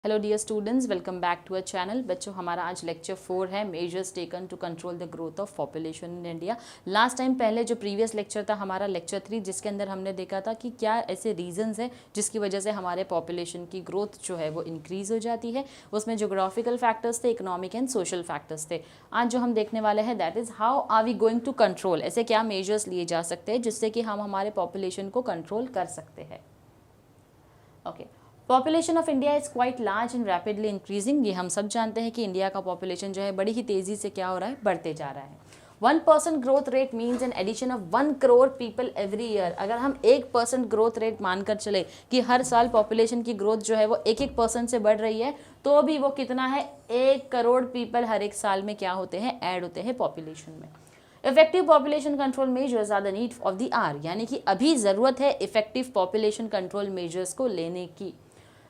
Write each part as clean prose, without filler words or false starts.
Hello dear students, welcome back to a channel. बच्चों, हमारा आज लेक्चर 4 है measures taken to control the growth of population in India. Last time पहले जो previous lecture था हमारा लेक्चर 3, जिसके अंदर हमने देखा था कि क्या ऐसे रीजंस हैं जिसकी वजह से हमारे पॉपुलेशन की ग्रोथ जो है वो इंक्रीज हो जाती है। उसमें जोग्राफिकल फैक्टर्स थे, इकोनॉमिक एंड सोशल फैक्टर्स थे। आज जो हम देखने वाले हैं that is how are we going to control, ऐसे क्या मेजर्स लिए जा सकते हैं जिससे कि हम हमारे पॉपुलेशन को कंट्रोल कर सकते हैं। Okay, population of India is quite large and rapidly increasing. ये हम सब जानते हैं कि इंडिया का पॉपुलेशन जो है बड़ी ही तेज़ी से क्या हो रहा है, बढ़ते जा रहा है। 1% growth rate means an addition of 1 crore people every year. अगर हम 1% ग्रोथ रेट मानकर चले कि हर साल पॉपुलेशन की ग्रोथ जो है वो 1% से बढ़ रही है, तो भी वो कितना है, 1 करोड़ पीपल हर एक साल में क्या होते हैं, ऐड होते हैं पॉपुलेशन में। Effective population control measures are the need of the hour, यानी कि अभी ज़रूरत है इफेक्टिव पॉपुलेशन कंट्रोल मेजर्स को लेने की।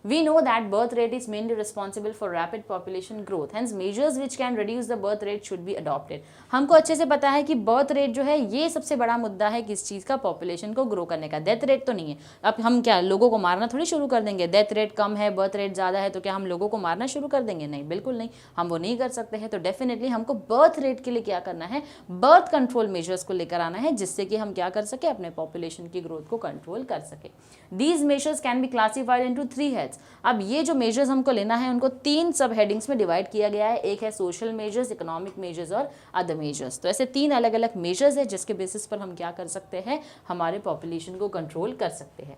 We know that birth rate is mainly responsible for rapid population growth. Hence, measures which can reduce the birth rate should be adopted. हमको अच्छे से पता है कि बर्थ रेट जो है ये सबसे बड़ा मुद्दा है किस चीज़ का, पॉपुलेशन को ग्रो करने का। डेथ रेट तो नहीं है। अब हम क्या लोगों को मारना थोड़ी शुरू कर देंगे? डेथ रेट कम है, बर्थ रेट ज़्यादा है, तो क्या हम लोगों को मारना शुरू कर देंगे? नहीं, बिल्कुल नहीं, हम वो नहीं कर सकते हैं। तो डेफिनेटली हमको बर्थ रेट के लिए क्या करना है, बर्थ कंट्रोल मेजर्स को लेकर आना है, जिससे कि हम क्या कर सके, अपने पॉपुलेशन की ग्रोथ को कंट्रोल कर सके। These measures can be classified into 3 heads. अब ये जो मेजर्स हमको लेना है उनको 3 सब हेडिंग्स में डिवाइड किया गया है। एक है सोशल मेजर्स, इकोनॉमिक मेजर्स और अदर मेजर्स। तो ऐसे 3 अलग अलग मेजर्स है जिसके बेसिस पर हम क्या कर सकते हैं, हमारे पॉपुलेशन को कंट्रोल कर सकते हैं।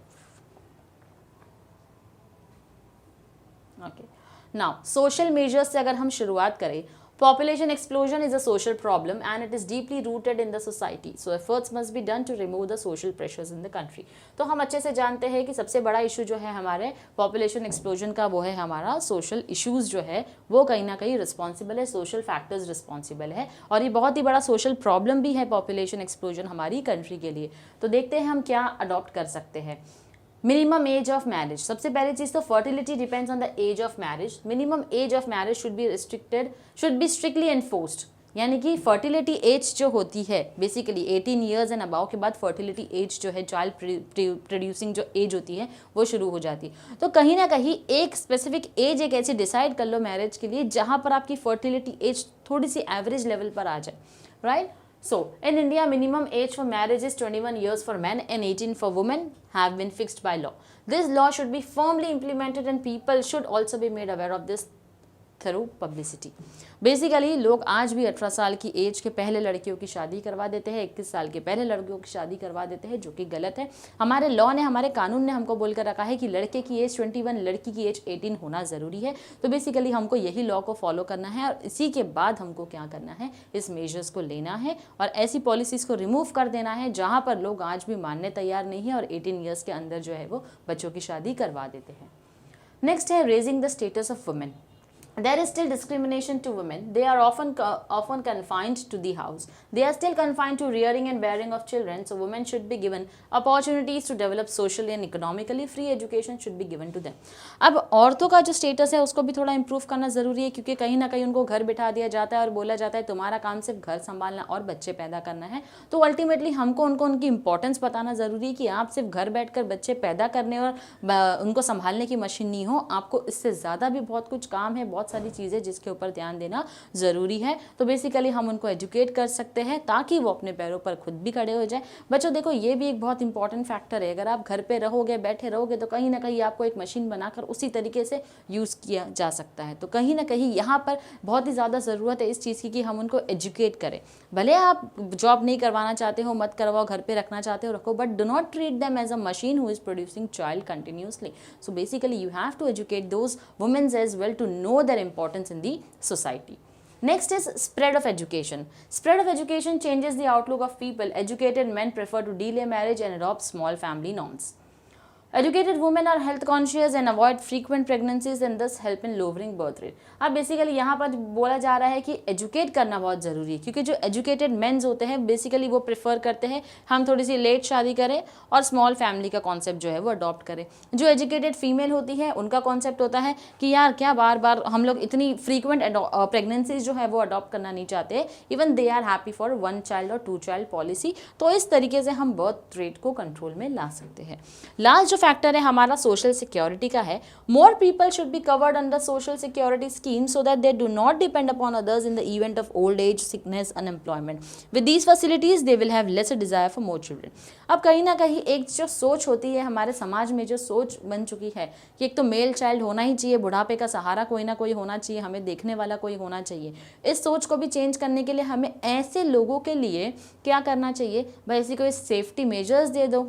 ओके, नाउ सोशल मेजर्स से अगर हम शुरुआत करें, population explosion is a social problem and it is deeply rooted in the society, so efforts must be done to remove the social pressures in the country। तो हम अच्छे से जानते हैं कि सबसे बड़ा इशू जो है हमारे पॉपुलेशन एक्सप्लोजन का वो है हमारा सोशल इश्यूज जो है वो कहीं ना कहीं रिस्पॉन्सिबल है, सोशल फैक्टर्स रिस्पॉन्सिबल है, और ये बहुत ही बड़ा सोशल प्रॉब्लम भी है पॉपुलेशन एक्सप्लोजन हमारी कंट्री के लिए। तो देखते हैं हम क्या अडॉप्ट कर सकते हैं। मिनिमम एज ऑफ मैरिज, सबसे पहली चीज तो fertility depends on the age of marriage. Minimum age of marriage should be strictly enforced, यानी कि फर्टिलिटी एज जो होती है बेसिकली 18 ईयर्स एंड अबाव के बाद फर्टिलिटी एज जो है, चाइल्ड प्रोड्यूसिंग जो एज होती है वो शुरू हो जाती है। तो कहीं ना कहीं एक स्पेसिफिक एज एक ऐसी डिसाइड कर लो मैरिज के लिए जहाँ पर आपकी फर्टिलिटी एज थोड़ी सी एवरेज लेवल पर आ जाए, right. So, in India, minimum age for marriage is 21 years for men and 18 for women have been fixed by law. This law should be firmly implemented and people should also be made aware of this through publicity. Basically लोग आज भी 18 साल की as के पहले लड़कियों की शादी करवा देते हैं, 21 साल के पहले लड़कियों की शादी करवा देते हैं, जो कि गलत है। हमारे लॉ ने, हमारे कानून ने हमको बोलकर रखा है कि लड़के की एज 21, लड़की की एज 18 होना ज़रूरी है। तो बेसिकली हमको यही लॉ को फॉलो करना है और इसी के बाद हमको क्या करना है, इस मेजर्स को लेना है और ऐसी पॉलिसीज़ को रिमूव कर देना है जहाँ पर लोग आज भी मानने तैयार नहीं है और 18 ईयर्स के अंदर जो है वो बच्चों की शादी करवा देते हैं। नेक्स्ट है raising the status of women. There is still discrimination to women. They are often confined to the house. They are still confined to rearing and bearing of children. So women should be given opportunities to develop socially and economically. Free education should be given to them. अब औरतों का जो status है उसको भी थोड़ा improve करना ज़रूरी है, क्योंकि कहीं ना कहीं उनको घर बिठा दिया जाता है और बोला जाता है तुम्हारा काम सिर्फ घर संभालना और बच्चे पैदा करना है। तो अल्टीमेटली हमको उनको उनकी इंपॉर्टेंस बताना ज़रूरी है कि आप सिर्फ घर बैठकर बच्चे पैदा करने और उनको संभालने की मशीन नहीं हो, आपको इससे ज़्यादा भी बहुत कुछ काम है, बहुत सारी चीज़ें जिसके ऊपर ध्यान देना ज़रूरी है। तो बेसिकली हम उनको एजुकेट कर सकते हैं ताकि वो अपने पैरों पर खुद भी खड़े हो जाए। बच्चों देखो, ये भी एक बहुत इंपॉर्टेंट फैक्टर है। अगर आप घर पे रहोगे, बैठे रहोगे, तो कहीं ना कहीं आपको एक मशीन बनाकर उसी तरीके से यूज़ किया जा सकता है। तो कहीं ना कहीं यहाँ पर बहुत ही ज़्यादा ज़रूरत है इस चीज़ की कि हम उनको एजुकेट करें। भले आप जॉब नहीं करवाना चाहते हो, मत करवाओ, घर पर रखना चाहते हो रखो, but do not treat them as a machine who is producing child continuously. So basically you have to educate those womens as well to know their importance in the society. Next is spread of education. Spread of education changes the outlook of people. Educated men prefer to delay marriage and adopt small family norms. Educated women are health conscious and avoid frequent pregnancies and thus help in lowering birth rate. अब basically यहाँ पर बोला जा रहा है कि educate करना बहुत ज़रूरी है, क्योंकि जो एजुकेटेड मेंस होते हैं बेसिकली वो प्रेफर करते हैं हम थोड़ी सी लेट शादी करें और स्मॉल फैमिली का कॉन्सेप्ट जो है वो अडॉप्ट करें। जो एजुकेटेड फीमेल होती है उनका कॉन्सेप्ट होता है कि यार क्या बार बार हम लोग इतनी फ्रीक्वेंट प्रेगनेंसीज जो है वो अडॉप्ट करना नहीं चाहते, even they are happy for 1 child और 2 चाइल्ड पॉलिसी। तो इस तरीके से हम बर्थ रेट को कंट्रोल में ला सकते हैं। लास्ट जो फैक्टर है हमारा सोशल सिक्योरिटी का है, more people should be covered under social security scheme so that they do not depend upon others in the event of old age, sickness, unemployment. With these facilities they will have less desire for more children. अब कहीं ना कहीं एक जो सोच होती है हमारे समाज में, जो सोच बन चुकी है कि एक तो मेल चाइल्ड होना ही चाहिए, बुढ़ापे का सहारा कोई ना कोई होना चाहिए, हमें देखने वाला कोई होना चाहिए, इस सोच को भी चेंज करने के लिए हमें ऐसे लोगों के लिए क्या करना चाहिए भाई, ऐसी कोई सेफ्टी मेजर्स दे दो,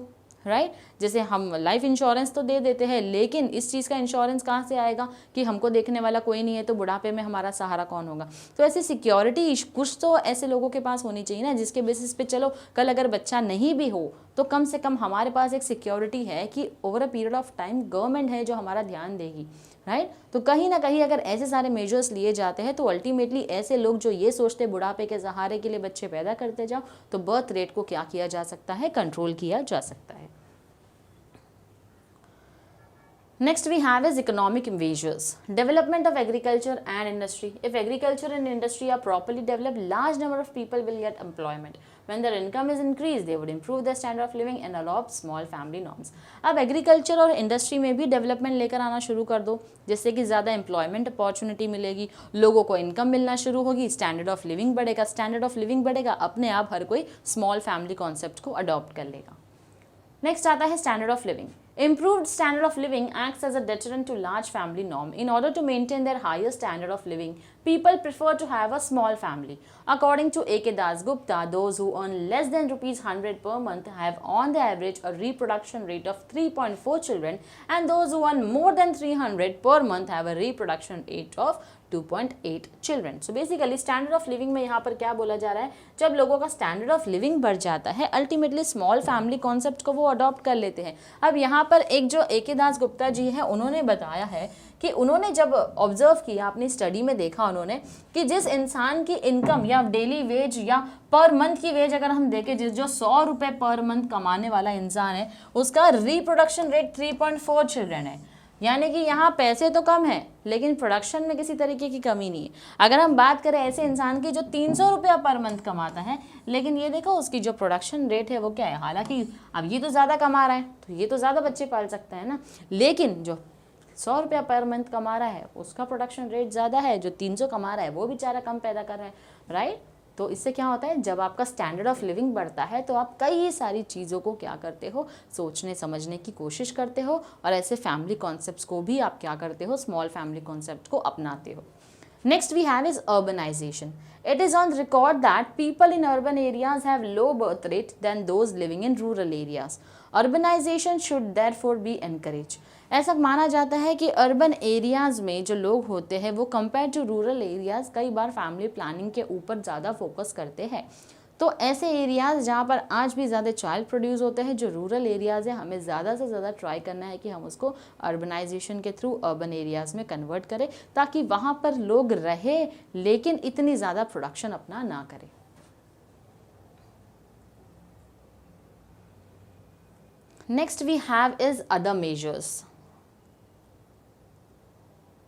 राइट। जैसे हम लाइफ इंश्योरेंस तो दे देते हैं, लेकिन इस चीज़ का इंश्योरेंस कहाँ से आएगा कि हमको देखने वाला कोई नहीं है तो बुढ़ापे में हमारा सहारा कौन होगा। तो ऐसी सिक्योरिटी कुछ तो ऐसे लोगों के पास होनी चाहिए ना, जिसके बेसिस पे चलो कल अगर बच्चा नहीं भी हो तो कम से कम हमारे पास एक सिक्योरिटी है कि over a period of time government है जो हमारा ध्यान देगी, राइट। तो कहीं ना कहीं अगर ऐसे सारे मेजर्स लिए जाते हैं तो अल्टीमेटली ऐसे लोग जो ये सोचते बुढ़ापे के सहारे के लिए बच्चे पैदा करते जाओ, तो बर्थ रेट को क्या किया जा सकता है, कंट्रोल किया जा सकता है। Next we have is economic measures. Development of agriculture and industry. If agriculture and industry are properly developed, large number of people will get employment. When their income is increased, they would improve their standard of living and adopt small family norms. अब agriculture और industry में भी development लेकर आना शुरू कर दो, जिससे कि ज़्यादा एम्प्लॉयमेंट अपॉर्चुनिटी मिलेगी, लोगों को इनकम मिलना शुरू होगी, स्टैंडर्ड ऑफ लिविंग बढ़ेगा, स्टैंडर्ड ऑफ लिविंग बढ़ेगा, अपने आप हर कोई स्मॉल फैमिली कॉन्सेप्ट को अडॉप्ट कर लेगा। नेक्स्ट आता है standard of living. Improved standard of living acts as a deterrent to large family norm. In order to maintain their higher standard of living, people prefer to have a small family. According to A.K. Das Gupta, those who earn less than rupees 100 per month have on the average a reproduction rate of 3.4 children, and those who earn more than 300 per month have a reproduction rate of 2.8 children. So basically standard of living में यहाँ पर क्या बोला जा रहा है, जब लोगों का स्टैंडर्ड ऑफ लिविंग बढ़ जाता है अल्टीमेटली स्मॉल फैमिली कॉन्सेप्ट को वो अडॉप्ट कर लेते हैं। अब यहाँ पर एक जो A.K. दास गुप्ता जी है उन्होंने बताया है कि उन्होंने जब ऑब्जर्व किया, अपनी स्टडी में देखा उन्होंने कि जिस इंसान की इनकम या डेली वेज या पर मंथ की वेज अगर हम देखें, जो 100 रुपये पर मंथ कमाने वाला इंसान है उसका रिप्रोडक्शन रेट 3.4 चिल्ड्रन है। यानी कि यहाँ पैसे तो कम है लेकिन प्रोडक्शन में किसी तरीके की कमी नहीं है। अगर हम बात करें ऐसे इंसान की जो 300 रुपया पर मंथ कमाता है, लेकिन ये देखो उसकी जो प्रोडक्शन रेट है वो क्या है, हालांकि अब ये तो ज़्यादा कमा रहा है तो ये तो ज़्यादा बच्चे पाल सकता है ना, लेकिन जो 100 रुपया पर मंथ कमा रहा है उसका प्रोडक्शन रेट ज़्यादा है, जो 300 कमा रहा है वो बेचारा कम पैदा कर रहा है, राइट। तो इससे क्या होता है, जब आपका स्टैंडर्ड ऑफ लिविंग बढ़ता है तो आप कई सारी चीज़ों को क्या करते हो, सोचने समझने की कोशिश करते हो, और ऐसे फैमिली कॉन्सेप्ट्स को भी आप क्या करते हो, स्मॉल फैमिली कॉन्सेप्ट को अपनाते हो। Next we have is urbanisation. It is on record that people in urban areas have low birth rate than those living in rural areas. Urbanization should therefore be encouraged. ऐसा माना जाता है कि urban areas में जो लोग होते हैं वो कंपेयर टू रूरल एरियाज़ कई बार फैमिली प्लानिंग के ऊपर ज़्यादा फोकस करते हैं। तो ऐसे एरियाज़ जहाँ पर आज भी ज़्यादा चाइल्ड प्रोड्यूस होते हैं, जो रूरल एरियाज़ है, हमें ज़्यादा से ज़्यादा ट्राई करना है कि हम उसको अर्बनाइजेशन के थ्रू अर्बन एरियाज़ में कन्वर्ट करें, ताकि वहाँ पर लोग रहे लेकिन इतनी ज़्यादा प्रोडक्शन अपना ना करें। Next we have is other measures.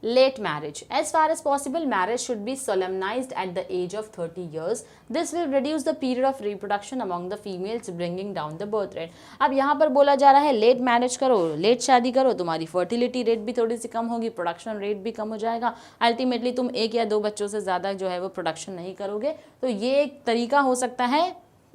Late marriage. As far as possible, marriage should be solemnized at the age of 30 years. This will reduce the period of reproduction among the females, bringing down the birth rate. अब यहाँ पर बोला जा रहा है late marriage करो, late शादी करो, तुम्हारी फर्टिलिटी रेट भी थोड़ी सी कम होगी, प्रोडक्शन रेट भी कम हो जाएगा, अल्टीमेटली तुम 1 या 2 बच्चों से ज़्यादा जो है वो प्रोडक्शन नहीं करोगे। तो ये एक तरीका हो सकता है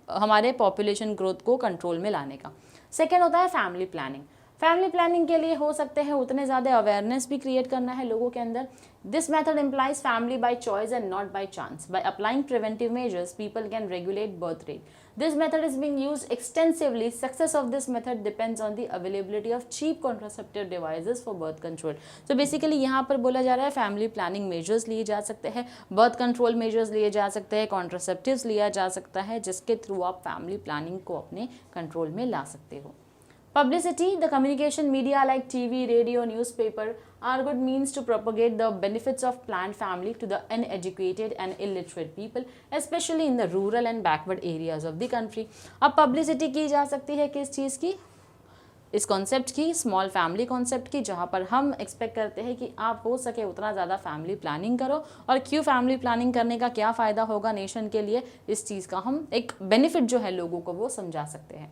हमारे पॉपुलेशन ग्रोथ को कंट्रोल में लाने का। सेकेंड होता है फैमिली प्लानिंग. फैमिली प्लानिंग के लिए हो सकते हैं उतने ज़्यादा अवेयरनेस भी क्रिएट करना है लोगों के अंदर. This method implies family by choice and not by chance. By applying preventive measures people can regulate birth rate. This method is being used extensively. Success of this method depends on the availability of cheap contraceptive devices for birth control. So basically यहाँ पर बोला जा रहा है family planning measures लिए जा सकते हैं, बर्थ कंट्रोल मेजर्स लिए जा सकते हैं, कॉन्ट्रासेप्टिव्स लिया जा सकता है, जिसके थ्रू आप फैमिली प्लानिंग को अपने कंट्रोल में ला सकते हो. Publicity, the communication media like TV, radio, newspaper are good means to propagate the benefits of planned family to the uneducated and illiterate people, especially in the rural and backward areas of the country. अब publicity की जा सकती है किस चीज़ की, इस concept की, small family concept की, जहाँ पर हम एक्सपेक्ट करते हैं कि आप हो सके उतना ज़्यादा फैमिली प्लानिंग करो, और क्यों फैमिली प्लानिंग करने का क्या फ़ायदा होगा नेशन के लिए, इस चीज़ का हम एक बेनिफिट जो है लोगों को वो समझा सकते हैं.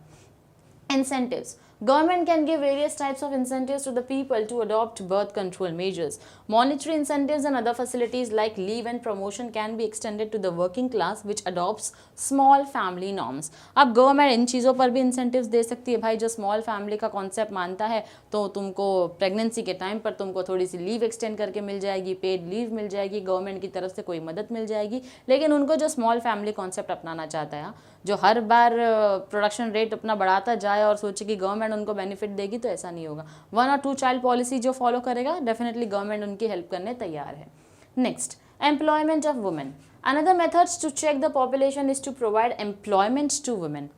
Incentives. Government can give various types of incentives to the people to adopt birth control measures. Monetary incentives and other facilities like leave and promotion can be extended to the working class which adopts small family norms. अब government in चीज़ों पर भी incentives दे सकती है भाई, जो small family का concept मानता है तो तुमको प्रेगनेंसी के टाइम पर तुमको थोड़ी सी लीव एक्सटेंड करके मिल जाएगी, पेड लीव मिल जाएगी, गवर्नमेंट की तरफ से कोई मदद मिल जाएगी। लेकिन उनको जो स्मॉल फैमिली कॉन्सेप्ट अपनाना चाहता है, जो हर बार प्रोडक्शन रेट अपना बढ़ाता जाए और सोचे कि गवर्नमेंट उनको बेनिफिट देगी, तो ऐसा नहीं होगा। 1 और 2 चाइल्ड पॉलिसी जो फॉलो करेगा, डेफिनेटली गवर्नमेंट उनकी हेल्प करने तैयार है। Next, employment of women. Another methods to check the population is to provide employment to women.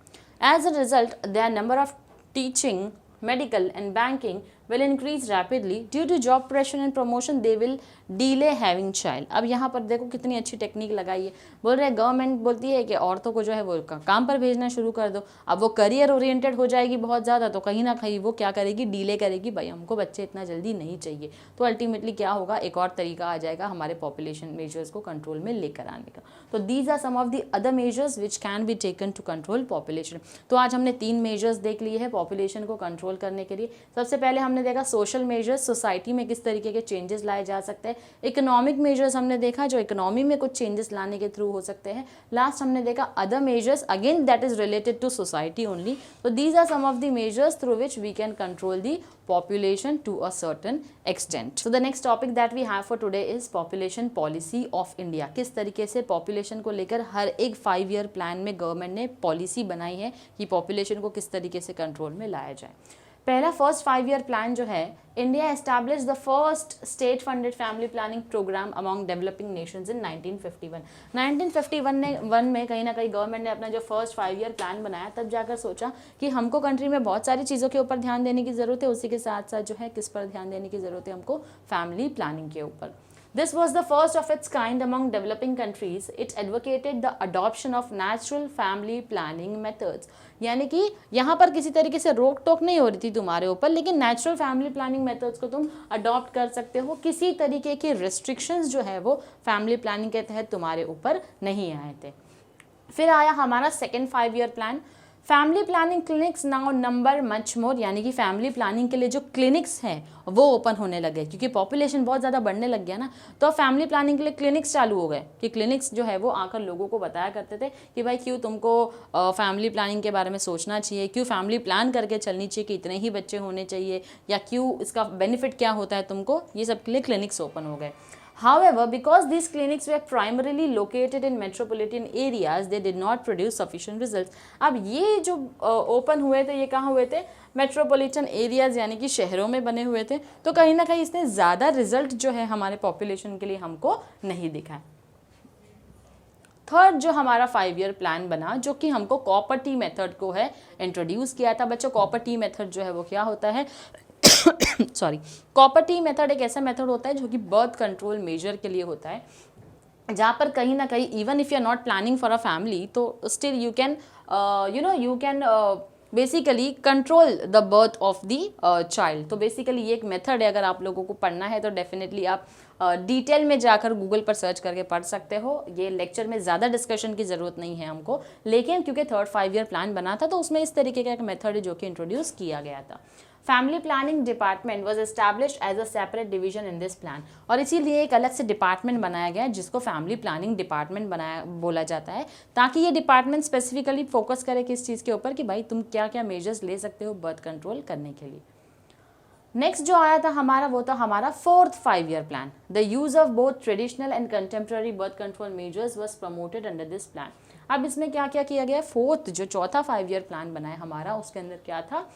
As a result, their number of teaching, medical and banking will increase rapidly. Due to job pressure and promotion, they will delay having child. अब यहाँ पर देखो कितनी अच्छी technique लगाई है। बोल रहे गवर्नमेंट बोलती है कि औरतों को जो है वो काम पर भेजना शुरू कर दो। अब वो करियर ओरिएंटेड हो जाएगी बहुत ज़्यादा, तो कहीं ना कहीं वो क्या करेगी, डिले करेगी, भाई हमको बच्चे इतना जल्दी नहीं चाहिए। तो अल्टीमेटली क्या होगा, एक और तरीका आ जाएगा हमारे पॉपुलेशन मेजर्स को कंट्रोल में लेकर आने का। तो these are some of the other measures which can be taken to control population. तो आज हमने 3 मेजर्स देख लिए हैं पॉपुलेशन को कंट्रोल करने के लिए। सबसे पहले हमने देखा सोशल मेजर्स, सोसाइटी में किस तरीके के चेंजेस लाए जा सकते हैं। इकोनॉमिक मेजर्स हमने देखा, जो इकोनॉमी में कुछ चेंजेस लाने के थ्रू हो सकते हैं। लास्ट हमने देखा other measures, again that is related to society only. तो these are some of the measures through which we can control the population to a certain extent. So the next topic that we have for today is population policy of India. किस तरीके से population को लेकर हर एक 5 year plan में government ने policy बनाई है कि population को किस तरीके से कंट्रोल में लाया जाए। पहला फर्स्ट 5 year प्लान जो है, India establish the first state funded family planning programme among developing nations in 1951। 1951 में कहीं ना कहीं गवर्नमेंट ने अपना जो फर्स्ट 5 year प्लान बनाया, तब जाकर सोचा कि हमको कंट्री में बहुत सारी चीज़ों के ऊपर ध्यान देने की ज़रूरत है, उसी के साथ साथ जो है किस पर ध्यान देने की ज़रूरत है, हमको फैमिली प्लानिंग के ऊपर। This was the first of its kind among developing countries. It advocated the adoption of natural family planning methods. यानी कि यहाँ पर किसी तरीके से रोक टोक नहीं हो रही थी तुम्हारे ऊपर, लेकिन नेचुरल फैमिली प्लानिंग मेथड्स को तुम अडॉप्ट कर सकते हो। किसी तरीके के रिस्ट्रिक्शंस जो है वो फैमिली प्लानिंग के तहत तुम्हारे ऊपर नहीं आए थे। फिर आया हमारा second 5 year plan. Family planning clinics now number much more, यानी कि फैमिली प्लानिंग के लिए जो क्लिनिक्स हैं वो ओपन होने लगे, क्योंकि पॉपुलेशन बहुत ज़्यादा बढ़ने लग गया ना। तो फैमिली प्लानिंग के लिए क्लिनिक्स चालू हो गए कि क्लिनिक्स जो है वो आकर लोगों को बताया करते थे कि भाई क्यों तुमको फैमिली प्लानिंग के बारे में सोचना चाहिए, क्यों फैमिली प्लान करके चलनी चाहिए कि इतने ही बच्चे होने चाहिए, या क्यों इसका बेनिफिट क्या होता है तुमको, ये सब के लिए क्लिनिक्स ओपन हो गए। However, because these clinics were primarily located in metropolitan areas, they did not produce sufficient results. अब ये जो ओपन हुए थे, ये कहाँ हुए थे, मेट्रोपॉलिटन एरियाज यानी कि शहरों में बने हुए थे। तो कहीं ना कहीं इसने ज़्यादा रिजल्ट जो है हमारे पॉपुलेशन के लिए हमको नहीं दिखा। थर्ड जो हमारा 5 year प्लान बना, जो कि हमको कॉपर टी मेथड को है इंट्रोड्यूस किया था। बच्चों कॉपर टी मेथड जो है वो क्या होता है सॉरी, कॉपर टी मेथड एक ऐसा मेथड होता है जो कि बर्थ कंट्रोल मेजर के लिए होता है, जहाँ पर कहीं ना कहीं even if you are not planning for a family, तो still you can you can basically control the birth of the child. तो बेसिकली ये एक मेथड है, अगर आप लोगों को पढ़ना है तो डेफिनेटली आप डिटेल में जाकर गूगल पर सर्च करके पढ़ सकते हो। ये लेक्चर में ज़्यादा डिस्कशन की ज़रूरत नहीं है हमको, लेकिन क्योंकि थर्ड 5 year प्लान बना था तो उसमें इस तरीके का एक मेथड है जो कि इंट्रोड्यूस किया गया था। Family planning department was established as a separate division in this plan, और इसीलिए एक अलग से डिपार्टमेंट बनाया गया जिसको फैमिली प्लानिंग डिपार्टमेंट बनाया बोला जाता है, ताकि ये डिपार्टमेंट स्पेसिफिकली फोकस करे किस चीज़ के ऊपर कि भाई तुम क्या क्या मेजर्स ले सकते हो बर्थ कंट्रोल करने के लिए। नेक्स्ट जो आया था हमारा वो था हमारा fourth 5 year plan. The use of both traditional and contemporary birth control measures was promoted under this plan. अब इसमें क्या क्या किया गया, फोर्थ जो चौथा 5 year प्लान बना है हमारा, उसके अंदर क्या था,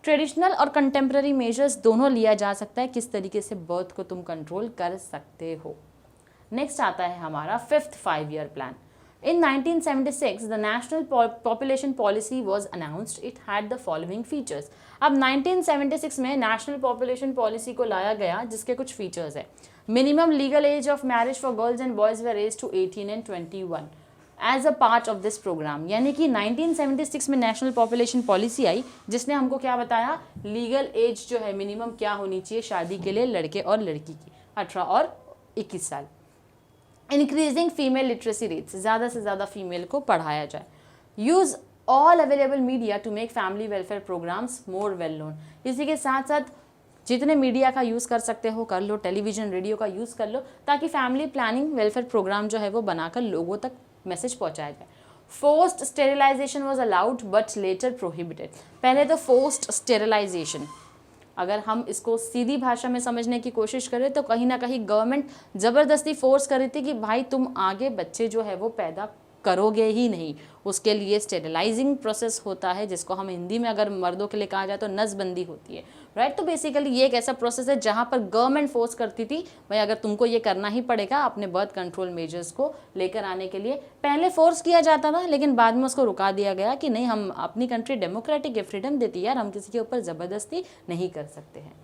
ट्रेडिशनल और कंटेम्प्रेरी मेजर्स दोनों लिया जा सकता है, किस तरीके से बर्थ को तुम कंट्रोल कर सकते हो। नेक्स्ट आता है हमारा fifth 5 year plan. In 1976, the National Population Policy was announced. It had the following features. अब 1976 में नेशनल पॉपुलेशन पॉलिसी को लाया गया जिसके कुछ फीचर्स है। Minimum legal age of marriage for girls and boys were raised to 18 and 21 as a part of this programme. यानी कि 1976 में नेशनल पॉपुलेशन पॉलिसी आई जिसने हमको क्या बताया, लीगल एज जो है मिनिमम क्या होनी चाहिए शादी के लिए लड़के और लड़की की, 18 और 21 साल। इंक्रीजिंग फीमेल लिटरेसी रेट्स, ज़्यादा से ज़्यादा फीमेल को पढ़ाया जाए। Use all available media to make family welfare programmes more well known. इसी के साथ साथ जितने मीडिया का यूज़ कर सकते हो कर लो, टेलीविज़न रेडियो का यूज़ कर लो, ताकि फैमिली प्लानिंग वेलफेयर प्रोग्राम जो है वो बनाकर लोगों तक मैसेज पहुंचाया जाए। Forced sterilisation was allowed but later prohibited. पहले तो फोर्स्ड स्टेरिलाइजेशन, अगर हम इसको सीधी भाषा में समझने की कोशिश करें तो कहीं ना कहीं गवर्नमेंट ज़बरदस्ती फोर्स कर रही थी कि भाई तुम आगे बच्चे जो है वो पैदा करोगे ही नहीं, उसके लिए स्टेरिलाइजिंग प्रोसेस होता है, जिसको हम हिंदी में अगर मर्दों के लिए कहा जाए तो नसबंदी होती है, राइट। तो बेसिकली ये एक ऐसा प्रोसेस है जहाँ पर गवर्नमेंट फोर्स करती थी भाई अगर तुमको ये करना ही पड़ेगा अपने बर्थ कंट्रोल मेजर्स को लेकर आने के लिए। पहले फोर्स किया जाता था लेकिन बाद में उसको रुका दिया गया कि नहीं, हम अपनी कंट्री डेमोक्रेटिक है, फ्रीडम देती है यार, हम किसी के ऊपर ज़बरदस्ती नहीं कर सकते हैं।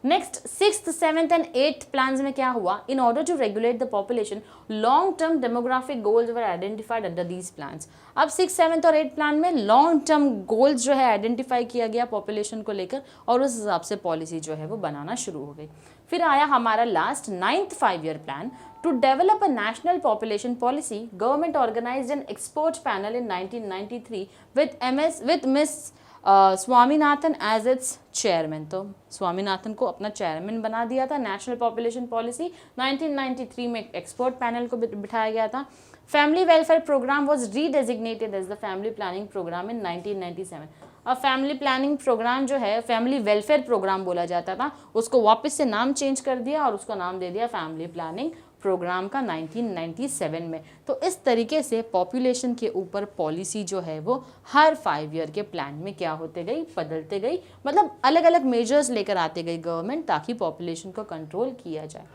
Next 6th, 7th and 8th plans में क्या हुआ, in order to regulate the population long term demographic goals were identified under these plans. अब 6th, 7th और 8th प्लान में लॉन्ग टर्म गोल्स जो है आइडेंटिफाई किया गया पॉपुलेशन को लेकर और उस हिसाब से पॉलिसी जो है वो बनाना शुरू हो गई। फिर आया हमारा last 9th 5-year plan to develop a national population policy. Government organised an expert panel in 1993 with Miss Swaminathan as its chairman. तो स्वामीनाथन को अपना चेयरमैन बना दिया था। नेशनल पॉपुलेशन पॉलिसी 1993 में एक्सपर्ट पैनल को बिठाया गया था। Family welfare programme was redesignated as the family planning programme in 1997। अब फैमिली प्लानिंग प्रोग्राम जो है फैमिली वेलफेयर प्रोग्राम बोला जाता था, उसको वापस से नाम चेंज कर दिया और उसको नाम दे दिया फैमिली प्लानिंग प्रोग्राम का 1997 में। तो इस तरीके से पॉपुलेशन के ऊपर पॉलिसी जो है वो हर 5 ईयर के प्लान में क्या होते गई, बदलते गई, मतलब अलग अलग मेजर्स लेकर आते गई गवर्नमेंट ताकि पॉपुलेशन को कंट्रोल किया जाए।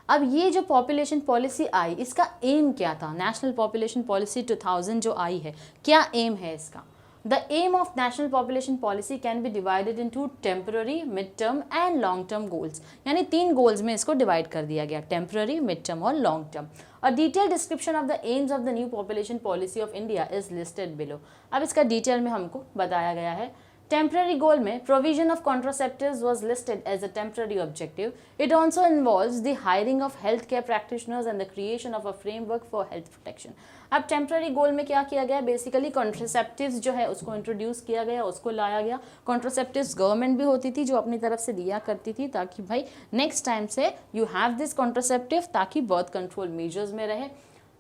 अब ये जो पॉपुलेशन पॉलिसी आई इसका एम क्या था, नेशनल पॉपुलेशन पॉलिसी 2000 जो आई है, क्या एम है इसका? The aim of national population policy can be divided into temporary, mid-term and long-term goals. यानी 3 goals में इसको divide कर दिया गया, temporary, mid-term और long-term. A detailed description of the aims of the new population policy of India is listed below. अब इसका detail में हमको बताया गया है। टेम्पररी गोल में provision of contraceptives was listed as a temporary objective. It also involves the hiring of health care practitioners and the creation of a framework for health protection. अब temporary goal में क्या किया गया, basically contraceptives जो है उसको introduce किया गया, उसको लाया गया। कॉन्ट्रासेप्टिव्स गवर्नमेंट भी होती थी जो अपनी तरफ से दिया करती थी ताकि भाई नेक्स्ट टाइम से यू हैव दिस कॉन्ट्रासेप्टिव ताकि बर्थ कंट्रोल मेजर्स में रहे।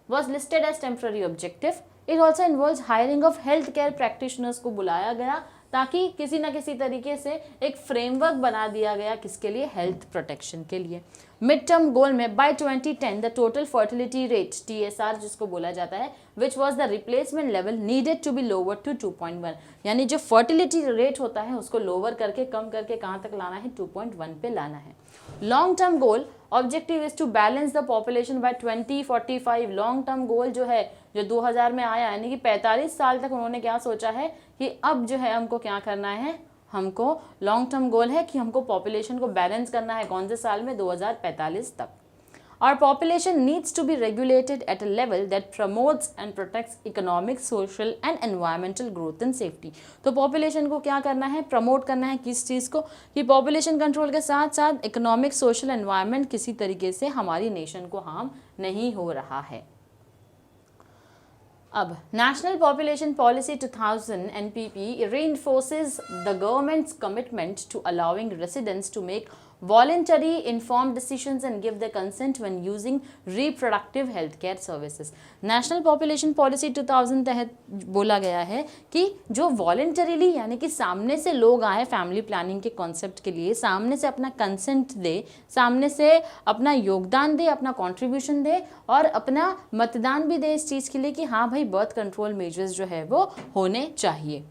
Was listed as temporary objective. It also involves hiring of health care practitioners को बुलाया गया ताकि किसी ना किसी तरीके से एक फ्रेमवर्क बना दिया गया किसके लिए, हेल्थ प्रोटेक्शन के लिए। मिड टर्म गोल में by 2010 the total fertility rate TSR जिसको बोला जाता है which was the replacement level needed to be lower to 2.1, यानी जो फर्टिलिटी रेट होता है उसको लोअर करके कम करके कहाँ तक लाना है, 2.1 पे लाना है। Long term goal objective is to balance the population by 2045। Long term goal जो है जो 2000 में आया, यानी कि 45 साल तक उन्होंने क्या सोचा है कि अब जो है हमको क्या करना है, हमको लॉन्ग टर्म गोल है कि हमको पॉपुलेशन को बैलेंस करना है कौन से साल में, 2045 तक। Our population needs to be regulated at a level that promotes and protects economic, social and environmental growth and safety. तो population को क्या करना है, प्रमोट करना है किस चीज़ को, कि population control के साथ साथ economic, social, environment किसी तरीके से हमारी nation को harm नहीं हो रहा है। अब National Population Policy 2000 NPP reinforces the government's commitment to allowing residents to make voluntary informed decisions and give their consent when using reproductive health care services. National population policy 2000 तहत बोला गया है कि जो वॉलेंटरीली यानी कि सामने से लोग आए फैमिली प्लानिंग के कॉन्सेप्ट के लिए, सामने से अपना कंसेंट दे, सामने से अपना योगदान दे, अपना कंट्रीब्यूशन दे और अपना मतदान भी दे इस चीज़ के लिए कि हाँ भाई बर्थ कंट्रोल मेजर्स जो है वो होने चाहिए।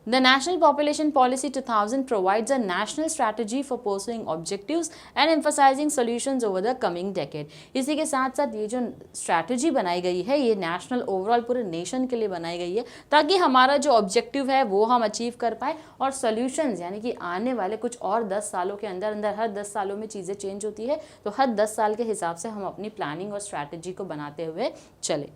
The National Population Policy 2000 provides a national strategy for pursuing objectives and emphasizing solutions over the coming decade. इसी के साथ साथ ये जो स्ट्रैटेजी बनाई गई है ये नेशनल ओवरऑल पूरे नेशन के लिए बनाई गई है ताकि हमारा जो ऑब्जेक्टिव है वो हम अचीव कर पाए और सॉल्यूशंस यानी कि आने वाले कुछ और 10 सालों के अंदर अंदर, हर 10 सालों में चीज़ें चेंज होती है तो हर 10 साल के हिसाब से हम अपनी प्लानिंग और स्ट्रैटेजी को बनाते हुए चले।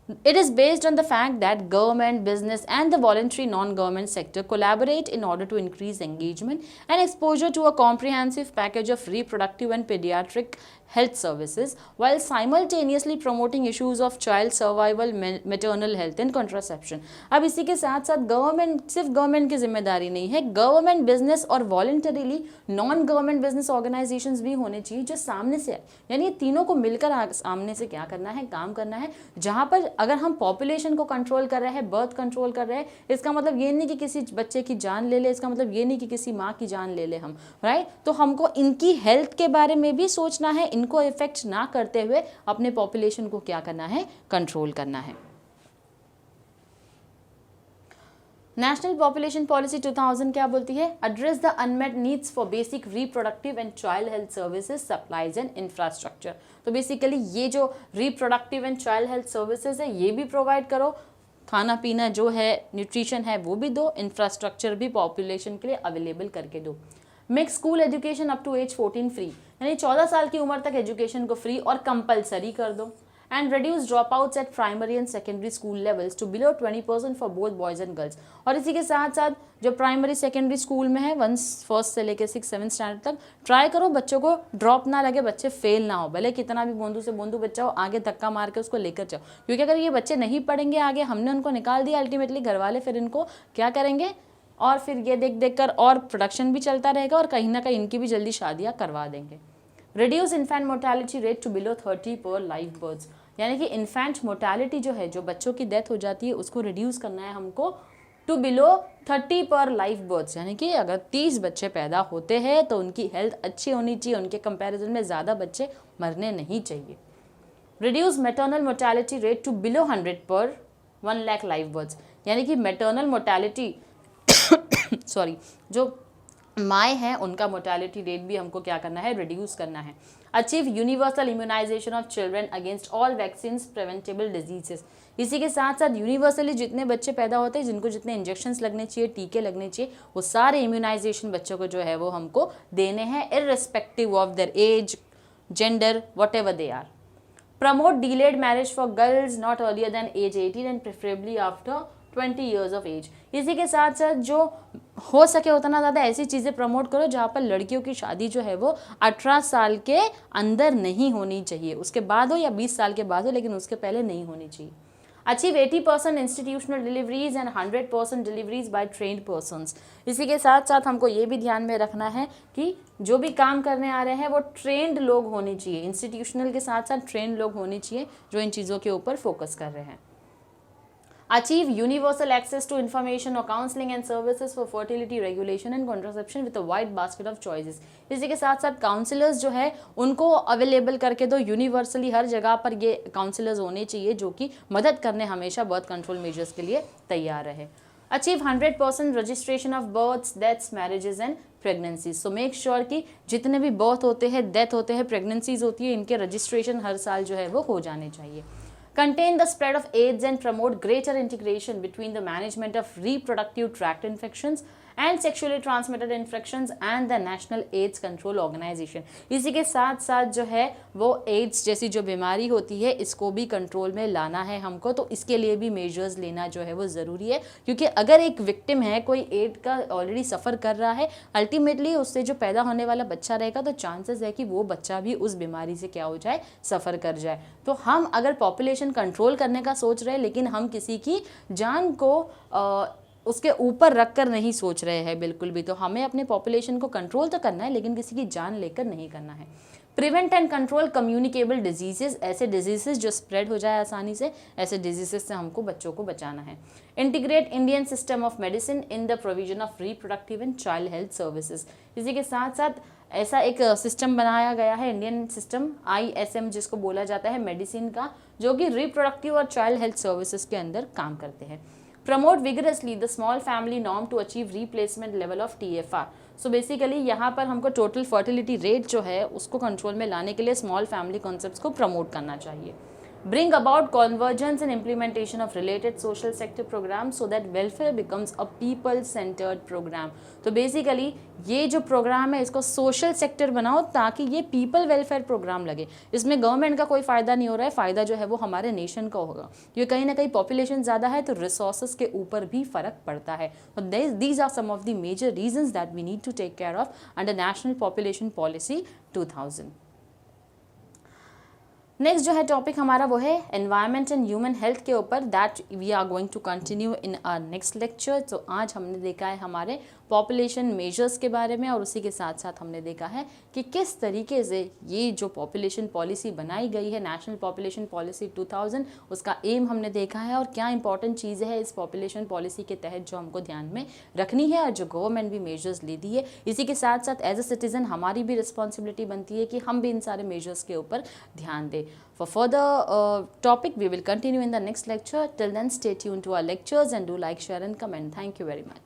It is based on the fact that government, business and the voluntary non-government sector collaborate in order to increase engagement and exposure to a comprehensive package of reproductive and pediatric health services while simultaneously promoting issues of child survival, maternal health and contraception. अब इसी के साथ साथ government, सिर्फ government की जिम्मेदारी नहीं है, गवर्नमेंट, बिजनेस और voluntarily non government business organisations भी होने चाहिए जो सामने से, यानी तीनों को मिलकर सामने से क्या करना है, काम करना है। जहां पर अगर हम पॉपुलेशन को कंट्रोल कर रहे हैं, बर्थ कंट्रोल कर रहे हैं, इसका मतलब ये नहीं कि किसी बच्चे की जान ले ले, इसका मतलब ये नहीं कि किसी माँ की जान ले ले हम, राइट। तो हमको इनकी हेल्थ के बारे में भी सोचना है, इनको इफेक्ट ना करते हुए अपने पॉपुलेशन को क्या करना है, कंट्रोल करना है। नेशनल पॉपुलेशन पॉलिसी 2000 क्या बोलती है? Address the unmet needs for basic reproductive and child health services, supplies and infrastructure. तो बेसिकली ये जो reproductive and child health services है ये भी प्रोवाइड करो, खाना पीना जो है, न्यूट्रिशन है वो भी दो, इंफ्रास्ट्रक्चर भी पॉपुलेशन के लिए अवेलेबल करके दो। Make school education up to age 14 free, यानी 14 साल की उम्र तक एजुकेशन को फ्री और कंपलसरी कर दो। And reduce dropouts at primary and secondary school levels to below 20% for both boys and girls। और इसी के साथ साथ जो प्राइमरी सेकेंडरी स्कूल में है, 1 से लेकर 6-7 स्टैंडर्ड तक, ट्राई करो बच्चों को ड्रॉप ना लगे, बच्चे फेल ना हो, भले कितना भी बोंदू से बोंदू बच्चा हो, आगे धक्का मार के उसको लेकर जाओ। क्योंकि अगर ये बच्चे नहीं पढ़ेंगे आगे, हमने उनको निकाल दिया, अल्टीमेटली घर वाले फिर इनको क्या करेंगे, और फिर ये देख देख कर और प्रोडक्शन भी चलता रहेगा और कहीं ना कहीं इनकी भी जल्दी शादियाँ करवा देंगे। Reduce infant mortality rate to below 30 per live births, यानी कि इन्फेंट मोर्टेलिटी जो है, जो बच्चों की डेथ हो जाती है, उसको रिड्यूस करना है हमको to below 30 per live births, यानी कि अगर 30 बच्चे पैदा होते हैं तो उनकी हेल्थ अच्छी होनी चाहिए, उनके कंपैरिजन में ज़्यादा बच्चे मरने नहीं चाहिए। Reduce maternal mortality rate to below 100 per 1 lakh live births, यानी कि मैटरनल मोर्टेलिटी सॉरी, जो माएँ हैं उनका मोर्टेलिटी रेट भी हमको क्या करना है, रिड्यूस करना है। Achieve universal immunisation of children against all vaccines preventable diseases, इसी के साथ साथ यूनिवर्सली जितने बच्चे पैदा होते हैं, जिनको जितने इंजेक्शंस लगने चाहिए, टीके लगने चाहिए, वो सारे इम्यूनाइजेशन बच्चों को जो है वो हमको देने हैं, irrespective of their age, gender, whatever they are. Promote delayed marriage for girls not earlier than age 18 and preferably after 20 years of age. इसी के साथ साथ जो हो सके उतना ज़्यादा ऐसी चीज़ें प्रमोट करो जहाँ पर लड़कियों की शादी जो है वो 18 साल के अंदर नहीं होनी चाहिए, उसके बाद हो या 20 साल के बाद हो, लेकिन उसके पहले नहीं होनी चाहिए। Achieve 80% institutional deliveries and 100% deliveries by trained persons. इसी के साथ साथ हमको ये भी ध्यान में रखना है कि जो भी काम करने आ रहे हैं वो ट्रेंड लोग होने चाहिए, इंस्टीट्यूशनल के साथ साथ ट्रेंड लोग होने चाहिए जो इन चीज़ों के ऊपर फोकस कर रहे हैं। Achieve universal access to information or counseling and services for fertility regulation and contraception with a wide basket of choices। इसी के साथ साथ काउंसलर्स जो है उनको अवेलेबल करके दो, यूनिवर्सली हर जगह पर ये काउंसलर्स होने चाहिए जो कि मदद करने हमेशा बर्थ कंट्रोल मेजर्स के लिए तैयार रहे। Achieve 100% registration of births, deaths, marriages and pregnancies. So make sure कि जितने भी बर्थ होते हैं, डेथ होते हैं, प्रेगनेंसीज होती है, इनके रजिस्ट्रेशन हर साल जो है वो हो जाने चाहिए। Contain the spread of AIDS and promote greater integration between the management of reproductive tract infections and sexually transmitted infections and the National AIDS Control Organization। इसी के साथ साथ जो है वो एड्स जैसी जो बीमारी होती है इसको भी कंट्रोल में लाना है हमको, तो इसके लिए भी मेजर्स लेना जो है वो ज़रूरी है। क्योंकि अगर एक विक्टिम है, कोई एड का ऑलरेडी सफ़र कर रहा है, अल्टीमेटली उससे जो पैदा होने वाला बच्चा रहेगा तो चांसेस है कि वो बच्चा भी उस बीमारी से क्या हो जाए, सफ़र कर जाए। तो हम अगर पॉपुलेशन कंट्रोल करने का सोच रहे हैं लेकिन हम किसी की जान को उसके ऊपर रख कर नहीं सोच रहे हैं बिल्कुल भी, तो हमें अपने पॉपुलेशन को कंट्रोल तो करना है लेकिन किसी की जान लेकर नहीं करना है। Prevent and control communicable diseases, ऐसे डिजीजेस जो स्प्रेड हो जाए आसानी से, ऐसे डिजीजेस से हमको बच्चों को बचाना है। Integrate Indian system of medicine in the provision of reproductive and child health services. इसी के साथ साथ ऐसा एक सिस्टम बनाया गया है, इंडियन सिस्टम ISM जिसको बोला जाता है मेडिसिन का, जो कि रिप्रोडक्टिव और चाइल्ड हेल्थ सर्विसेज के अंदर काम करते हैं। Promote vigorously the small family norm to achieve replacement level of TFR। So basically यहाँ पर हमको टोटल फर्टिलिटी रेट जो है उसको कंट्रोल में लाने के लिए स्मॉल फैमिली कॉन्सेप्ट्स को प्रमोट करना चाहिए। bring about convergence and implementation of related social sector programs so that welfare becomes a people centered program. तो बेसिकली ये जो प्रोग्राम है इसको सोशल सेक्टर बनाओ ताकि ये पीपल वेलफेयर प्रोग्राम लगे। इसमें गवर्नमेंट का कोई फ़ायदा नहीं हो रहा है, फ़ायदा जो है वो हमारे नेशन का होगा, क्योंकि कहीं ना कहीं पॉपुलेशन ज़्यादा है तो रिसोर्सेज के ऊपर भी फ़र्क पड़ता है। तो these are some of the major reasons that we need to take care of under national population policy 2000। Next जो है टॉपिक हमारा वो है एनवायरनमेंट एंड ह्यूमन हेल्थ के ऊपर, that we are going to continue in our next lecture. तो आज हमने देखा है हमारे पॉपुलेशन मेजर्स के बारे में, और उसी के साथ साथ हमने देखा है कि किस तरीके से ये जो पॉपुलेशन पॉलिसी बनाई गई है नेशनल पॉपुलेशन पॉलिसी 2000, उसका एम हमने देखा है और क्या इंपॉर्टेंट चीज़ें हैं इस पॉपुलेशन पॉलिसी के तहत जो हमको ध्यान में रखनी है और जो गवर्नमेंट भी मेजर्स ले दी है। इसी के साथ साथ एज अ सिटीजन हमारी भी रिस्पॉन्सिबिलिटी बनती है कि हम भी इन सारे मेजर्स के ऊपर ध्यान दें। For further topic, we will continue in the next lecture. Till then, stay tuned to our lectures and do like, share and comment. Thank you very much.